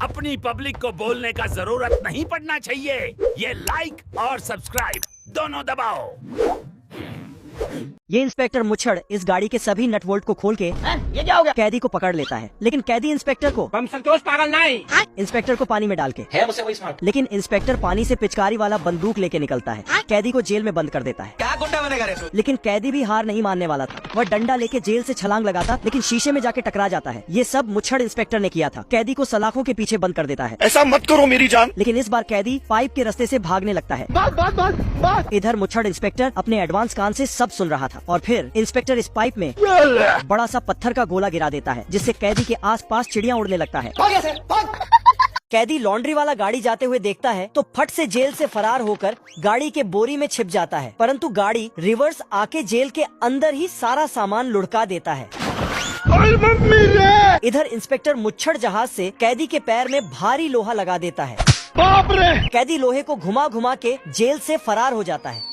अपनी पब्लिक को बोलने का जरूरत नहीं पड़ना चाहिए। ये लाइक और सब्सक्राइब दोनों दबाओ। ये इंस्पेक्टर मुच्छड़ इस गाड़ी के सभी नट बोल्ट को खोल के ये क्या हो गया? कैदी को पकड़ लेता है, लेकिन कैदी इंस्पेक्टर को हम संतोष पागल नहीं इंस्पेक्टर को पानी में डाल के है मुझसे वही स्मार्ट। लेकिन इंस्पेक्टर पानी से पिचकारी वाला बंदूक लेके निकलता है, कैदी को जेल में बंद कर देता है। क्या गुंडा बनेगा रे? लेकिन कैदी भी हार नहीं मानने वाला था। वह डंडा लेके जेल से छलांग लगाता, लेकिन शीशे में जाके टकरा जाता है। ये सब मुच्छड़ इंस्पेक्टर ने किया था। कैदी को सलाखों के पीछे बंद कर देता है। ऐसा मत करो मेरी जान। लेकिन इस बार कैदी पाइप के रास्ते से भागने लगता है। इधर मुच्छड़ इंस्पेक्टर अपने एडवांस कान से सब सुन रहा था और फिर इंस्पेक्टर इस पाइप में बड़ा सा पत्थर का गोला गिरा देता है, जिससे कैदी के आसपास चिड़िया उड़ने लगता है। कैदी लॉन्ड्री वाला गाड़ी जाते हुए देखता है तो फट से जेल से फरार होकर गाड़ी के बोरी में छिप जाता है, परंतु गाड़ी रिवर्स आके जेल के अंदर ही सारा सामान लुढ़का देता है। इधर इंस्पेक्टर मुच्छड़ जहाज से कैदी के पैर में भारी लोहा लगा देता है। कैदी लोहे को घुमा घुमा के जेल से फरार हो जाता है,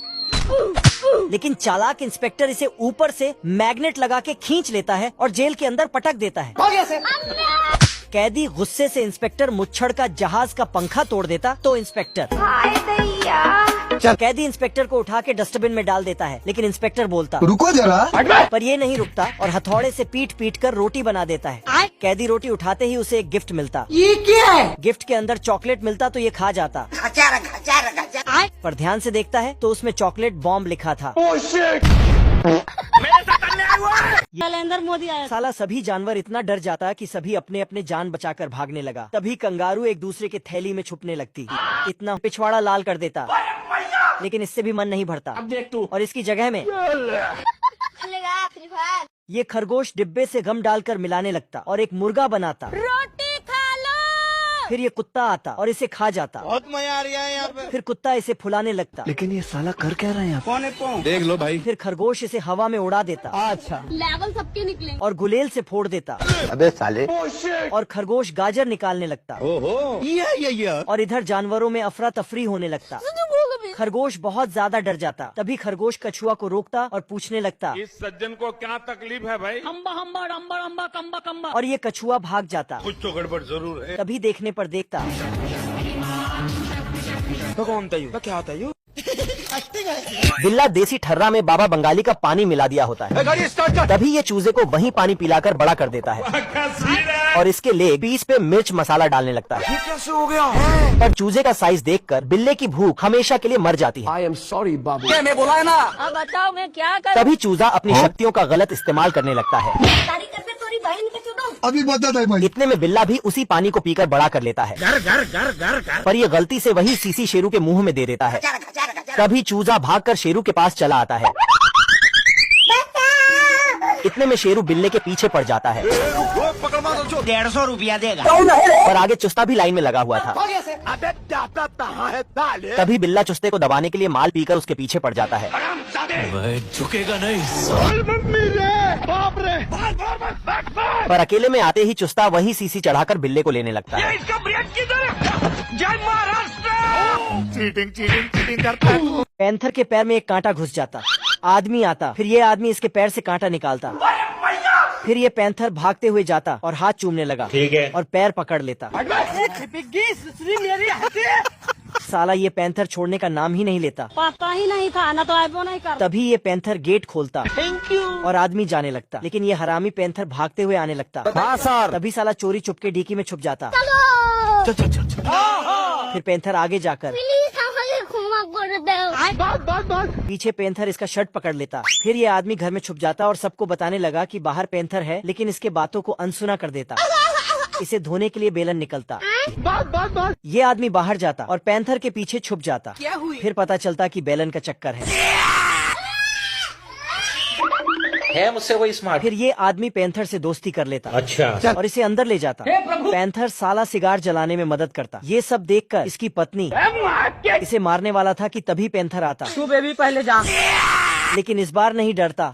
लेकिन चालाक इंस्पेक्टर इसे ऊपर से मैग्नेट लगा के खींच लेता है और जेल के अंदर पटक देता है। कैदी गुस्से से इंस्पेक्टर मुच्छड़ का जहाज का पंखा तोड़ देता तो इंस्पेक्टर कैदी इंस्पेक्टर को उठा के डस्टबिन में डाल देता है, लेकिन इंस्पेक्टर बोलता रुको जरा, पर ये नहीं रुकता और हथौड़े से पीट पीट कर रोटी बना देता है। कैदी रोटी उठाते ही उसे एक गिफ्ट मिलता। ये क्या है? गिफ्ट के अंदर चॉकलेट मिलता तो ये खा जाता, पर ध्यान से देखता है तो उसमें चॉकलेट बॉम्ब लिखा था। नरेंद्र मोदी आया। साला सभी जानवर इतना डर जाता कि सभी अपने अपने जान बचाकर भागने लगा। तभी कंगारू एक दूसरे के थैली में छुपने लगती, इतना पिछवाड़ा लाल कर देता, लेकिन इससे भी मन नहीं भरता। अब देख तू। और इसकी जगह में ये खरगोश डिब्बे से गम डालकर मिलाने लगता और एक मुर्गा बनाता। रोटी खा लो। फिर ये कुत्ता आता और इसे खा जाता। बहुत मजा आ रहा है यहाँ पे। फिर कुत्ता इसे फुलाने लगता, लेकिन ये साला कर क्या रहे हैं? कौन है कौन? देख लो भाई। फिर खरगोश इसे हवा में उड़ा देता। अच्छा लेवल सबके निकले। और गुलेल से फोड़ देता। अबे साले। और खरगोश गाजर निकालने लगता। ये और इधर जानवरों में अफरा तफरी होने लगता। खरगोश बहुत ज्यादा डर जाता। तभी खरगोश कछुआ को रोकता और पूछने लगता, इस सज्जन को क्या तकलीफ है भाई? हम्बा हम्बा डम्बा डम्बा कम्बा कम्बा। और ये कछुआ भाग जाता। कुछ तो गड़बड़ जरूर है। तभी देखने पर देखता तो कौन था यू? क्या होता है यू? बिल्ला देसी ठर्रा में बाबा बंगाली का पानी मिला दिया होता है। गाड़ी स्टार्ट कर। तभी ये चूजे को वही पानी पिलाकर बड़ा कर देता है और इसके लिए पीस पे मिर्च मसाला डालने लगता है। ये कैसे हो गया? पर चूजे का साइज देखकर बिल्ले की भूख हमेशा के लिए मर जाती है। आई एम सॉरी बाबू। क्या मैं बोला है ना? अब बताओ मैं क्या करूं? तभी चूजा अपनी शक्तियों का गलत इस्तेमाल करने लगता है। अभी बता दे भाई। इतने में बिल्ला भी उसी पानी को पीकर बड़ा कर लेता है। पर ये गलती से वही सीसी शेरू के मुंह में दे देता है। तभी चूजा भागकर शेरू के पास चला आता है। इतने में शेरू बिल्ले के पीछे पड़ जाता है। 150 रुपया देगा। पर आगे चुस्ता भी लाइन में लगा हुआ था। तभी बिल्ला चुस्ते को दबाने के लिए माल पीकर उसके पीछे पड़ जाता है। झुकेगा नहीं। पर अकेले में आते ही चुस्ता वही सीसी चढ़ाकर बिल्ले को लेने लगता है। चीटिंग करता है। पैंथर के पैर में एक कांटा घुस जाता। आदमी आता, फिर ये आदमी इसके पैर से कांटा निकालता। फिर ये पैंथर भागते हुए जाता और हाथ चूमने लगा। ठीक है। और पैर पकड़ लेता। साला ये पैंथर छोड़ने का नाम ही नहीं लेता। पता ही नहीं था ना, तो आईफोन नहीं कर। तभी ये पैंथर गेट खोलता। Thank you. और आदमी जाने लगता, लेकिन ये हरामी पैंथर भागते हुए आने लगता। हाँ सर। तभी साला चोरी चुपके डीकी में छुप जाता। फिर पैंथर आगे जाकर पीछे पैंथर इसका शर्ट पकड़ लेता। फिर ये आदमी घर में छुप जाता और सबको बताने लगा कि बाहर पैंथर है, लेकिन इसके बातों को अनसुना कर देता। इसे धोने के लिए बेलन निकलता। ये आदमी बाहर जाता और पैंथर के पीछे छुप जाता। फिर पता चलता कि बेलन का चक्कर है मुझसे वही स्मार्ट। फिर ये आदमी पैंथर से दोस्ती कर लेता। अच्छा। और इसे अंदर ले जाता। पैंथर साला सिगार जलाने में मदद करता। ये सब देखकर इसकी पत्नी इसे मारने वाला था कि तभी पैंथर आता। तू बेबी पहले जा। लेकिन इस बार नहीं डरता।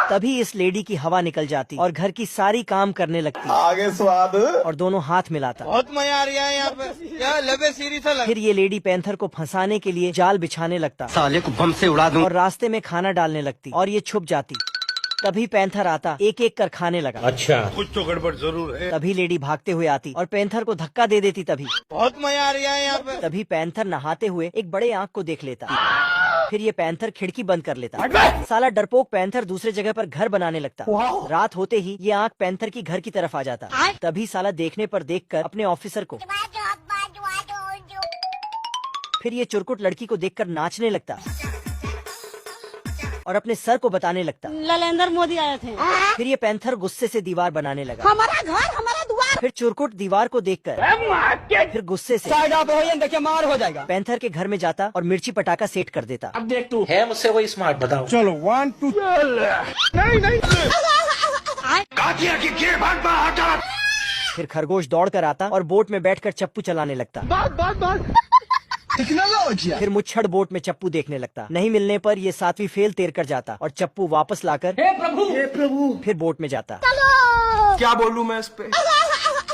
तभी इस लेडी की हवा निकल जाती और घर की सारी काम करने लगती। आगे स्वाद। और दोनों हाथ मिलाता। बहुत मजा आ रहा है यहाँ पे। यार लबे सीरी सा लग। फिर ये लेडी पैंथर को फंसाने के लिए जाल बिछाने लगता। साले को बम से उड़ा दूं। और रास्ते में खाना डालने लगती और ये छुप जाती। तभी पैंथर आता, एक एक कर खाने लगा। अच्छा, कुछ तो गड़बड़ जरूर है। तभी लेडी भागते हुए आती और पैंथर को धक्का दे देती। तभी बहुत मजा आ रहा है यहाँ पे। तभी पैंथर नहाते हुए एक बड़े आँख को देख लेता। फिर ये पैंथर खिड़की बंद कर लेता। साला डरपोक पैंथर दूसरे जगह पर घर बनाने लगता। रात होते ही ये आँख पैंथर की घर की तरफ आ जाता। तभी साला देखने पर देखकर अपने ऑफिसर को, फिर ये चुरकुट लड़की को देखकर नाचने लगता और अपने सर को बताने लगता। नरेंद्र मोदी आए थे। फिर ये पैंथर गुस्से से दीवार बनाने लगा। हमारा घर हमारा द्वार। फिर चुरकुट दीवार को देखकर फिर गुस्से से देखिए मार हो जाएगा। पैंथर के घर में जाता और मिर्ची पटाखा सेट कर देता। अब देख तू है मुझसे वही स्मार्ट, बताओ। चलो 1 2 नहीं फिर खरगोश दौड़ कर आता और बोट में बैठकर चप्पू चलाने लगता। फिर मुच्छड़ बोट में चप्पू देखने लगता। नहीं मिलने पर ये 7वीं फेल तैर कर जाता और चप्पू वापस लाकर हे प्रभु फिर बोट में जाता। क्या बोलूं मैं इस पे?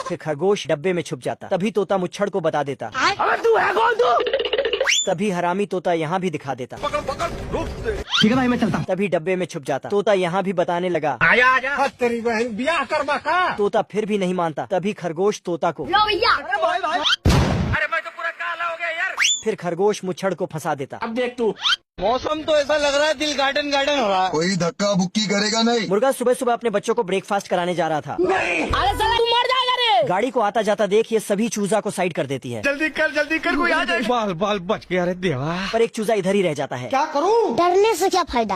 फिर खरगोश डब्बे में छुप जाता। तभी तोता मुच्छड़ को बता देता। तभी हरामी तोता यहाँ भी दिखा देता। ठीक है भाई, मैं चलता हूँ। तभी डब्बे में छुप जाता। तोता यहाँ भी बताने लगा। आजा तेरी बहन ब्याह करवा का। तोता फिर भी नहीं मानता। तभी खरगोश तोता को, अरे मैं तो पूरा काला हो गया यार। फिर खरगोश मुच्छड़ को फंसा देता। अब देख तू मौसम तो ऐसा लग रहा है दिल गार्डन गार्डन हो रहा है। कोई धक्का बुक्की करेगा नहीं। मुर्गा सुबह सुबह अपने बच्चों को ब्रेकफास्ट कराने जा रहा था। अरे साला तू मर जाएगा रे। गाड़ी को आता जाता देख ये सभी चूजा को साइड कर देती है। जल्दी कर कोई आ जाए। बाल बाल बच गया रे देवा। पर एक चूजा इधर ही रह जाता है। क्या करूं? डरने से क्या फायदा।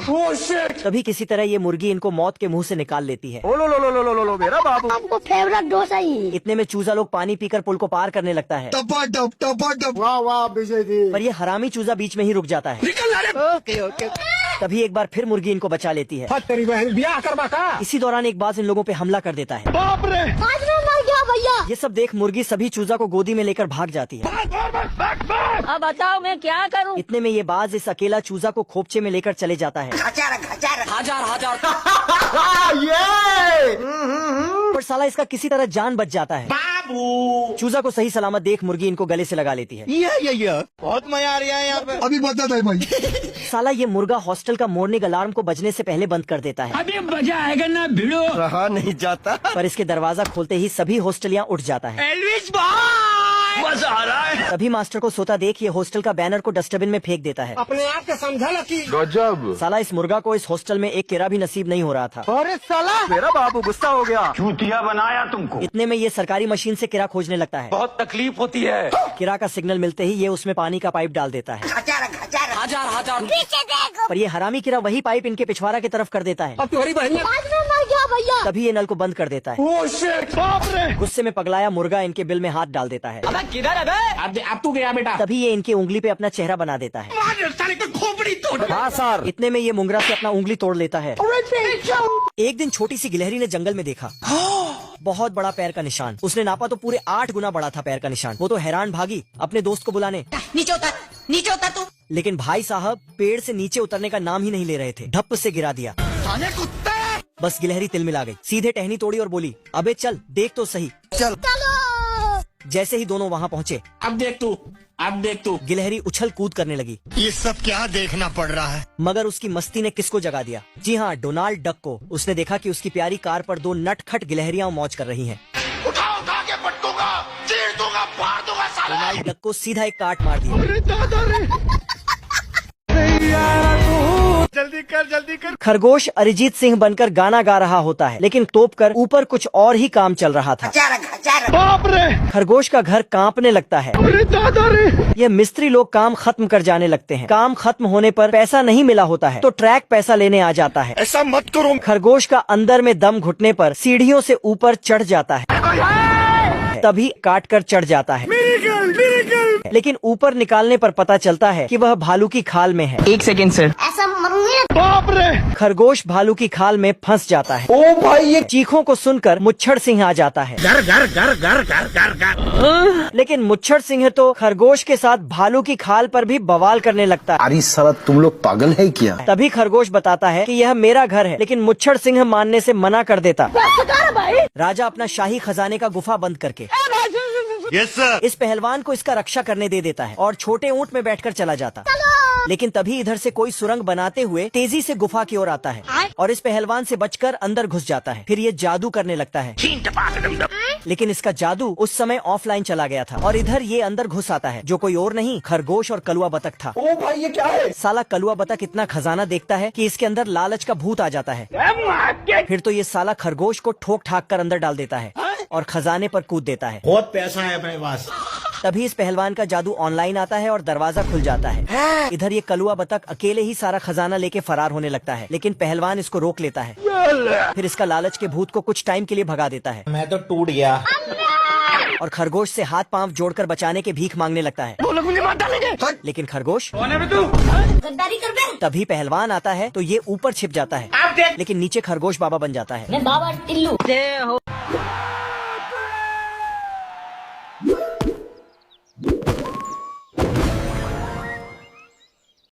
तभी किसी तरह ये मुर्गी इनको मौत के मुंह से निकाल लेती है। ओ लो मेरा बाबू। आपको फेवरेट डोसा ही। इतने में चूजा लोग पानी पीकर पुल को पार करने लगता है। टपा वाह वाह विजय जी। पर ये हरामी चूजा बीच में ही रुक जाता है। ओके। तभी एक बार फिर मुर्गी इनको बचा लेती है। तेरी बहन ब्याह करवा का। इसी दौरान एक बाज इन लोगों पे हमला कर देता है। बाप रे, आज मैं मर गया भैया। ये सब देख मुर्गी सभी चूजा को गोदी में लेकर भाग जाती है। अब बताओ मैं क्या करूं। इतने में ये बाज इस अकेला चूजा को खोपचे में लेकर चले जाता है। पर साला इसका किसी तरह जान बच जाता है। चूजा को सही सलामत देख मुर्गी इनको गले से लगा लेती है। बहुत मजा आ रहा है यहाँ पे। अभी बता दे भाई। साला ये मुर्गा हॉस्टल का मॉर्निंग अलार्म को बजने से पहले बंद कर देता है। अभी मजा आएगा ना भिड़ो। रहा नहीं जाता। पर इसके दरवाजा खोलते ही सभी हॉस्टलियाँ उठ जाता है। एल्विस भाई मजा आ रहा है। तभी मास्टर को सोता देख ये हॉस्टल का बैनर को डस्टबिन में फेंक देता है। अपने आप के समझा ना कि गजब। साला इस मुर्गा को इस हॉस्टल में एक किरा भी नसीब नहीं हो रहा था। अरे साला मेरा बाबू गुस्सा हो गया। चूतिया बनाया तुमको। इतने में ये सरकारी मशीन से किरा खोजने लगता है। बहुत तकलीफ होती है। किरा का सिग्नल मिलते ही ये उसमें पानी का पाइप डाल देता है। पर ये हरामी किरा वही पाइप इनके पिछवाड़ा की तरफ कर देता है। अब तुम्हारी बहन आज मैं मर गया भैया। तभी ये नल को बंद कर देता है। बाप रे, गुस्से में पगलाया मुर्गा इनके बिल में हाथ डाल देता है। अब तू गया बेटा। तभी ये इनकी उंगली पे अपना चेहरा बना देता है। खोपड़ी तोड़। हाँ सर। इतने में ये मुंगरा से अपना उंगली तोड़ लेता है। एक दिन छोटी सी गिलहरी ने जंगल में देखा बहुत बड़ा पैर का निशान। उसने नापा तो पूरे 8 गुना बड़ा था पैर का निशान। वो तो हैरान भागी अपने दोस्त को बुलाने। नीचे उतर तू। लेकिन भाई साहब पेड़ से नीचे उतरने का नाम ही नहीं ले रहे थे। धप्प से गिरा दिया। बस गिलहरी तिलमिला गई। सीधे टहनी तोड़ी और बोली, अबे चल देख तो सही। जैसे ही दोनों वहाँ पहुँचे, अब देख तू गिलहरी उछल कूद करने लगी। ये सब क्या देखना पड़ रहा है। मगर उसकी मस्ती ने किसको जगा दिया? जी हाँ, डोनाल्ड डक को। उसने देखा कि उसकी प्यारी कार पर 2 नटखट गिलहरियां मौज कर रही हैं। उठा के पटकूंगा, चीर दूंगा, फाड़ दूंगा साला। डोनाल्ड डक को सीधा एक काट मार दिया। जल्दी कर। खरगोश अरिजीत सिंह बनकर गाना गा रहा होता है, लेकिन तोप कर ऊपर कुछ और ही काम चल रहा था। बाप रे, खरगोश का घर कांपने लगता है। अरे दादा रे। ये मिस्त्री लोग काम खत्म कर जाने लगते हैं। काम खत्म होने पर पैसा नहीं मिला होता है तो ट्रैक पैसा लेने आ जाता है। ऐसा मत करो। खरगोश का अंदर में दम घुटने पर सीढ़ियों से ऊपर चढ़ जाता है। तभी काट कर चढ़ जाता है। लेकिन ऊपर निकालने पर पता चलता है कि वह भालू की खाल में है। 1 सेकेंड सर। ऐसा मरूंगी। बाप रे, खरगोश भालू की खाल में फंस जाता है। ओ भाई ये चीखों को सुनकर मुच्छड़ सिंह आ जाता है। लेकिन मुच्छड़ सिंह तो खरगोश के साथ भालू की खाल पर भी बवाल करने लगता है। अरे साला तुम लोग पागल है क्या। तभी खरगोश बताता है कि यह मेरा घर है, लेकिन मुच्छड़ सिंह मानने से मना कर देता। राजा अपना शाही खजाने का गुफा बंद करके यस सर। इस पहलवान को इसका रक्षा करने दे देता है और छोटे ऊंट में बैठकर चला जाता। लेकिन तभी इधर से कोई सुरंग बनाते हुए तेजी से गुफा की ओर आता है और इस पहलवान से बचकर अंदर घुस जाता है। फिर ये जादू करने लगता है, लेकिन इसका जादू उस समय ऑफलाइन चला गया था और इधर ये अंदर घुस आता है, जो कोई और नहीं खरगोश और कलुआ बतख था। ओ भाई ये क्या है? साला कलुआ बतख इतना खजाना देखता है कि इसके अंदर लालच का भूत आ जाता है। फिर तो ये साला खरगोश को ठोक ठाक कर अंदर डाल देता है और खजाने पर कूद देता है। बहुत पैसा है अपने पास। तभी इस पहलवान का जादू ऑनलाइन आता है और दरवाजा खुल जाता है। इधर ये कलुआ बतख अकेले ही सारा खजाना लेके फरार होने लगता है, लेकिन पहलवान इसको रोक लेता है। फिर इसका लालच के भूत को कुछ टाइम के लिए भगा देता है मैं तो टूट गया। और खरगोश से हाथ पांव जोड़कर बचाने के भीख मांगने लगता है। वो लोग मुझे मार डालेंगे। लेकिन खरगोश गद्दारी कर बे। तभी पहलवान आता है तो ये ऊपर छिप जाता है, लेकिन नीचे खरगोश बाबा बन जाता है। मैं बाबा टिल्लू।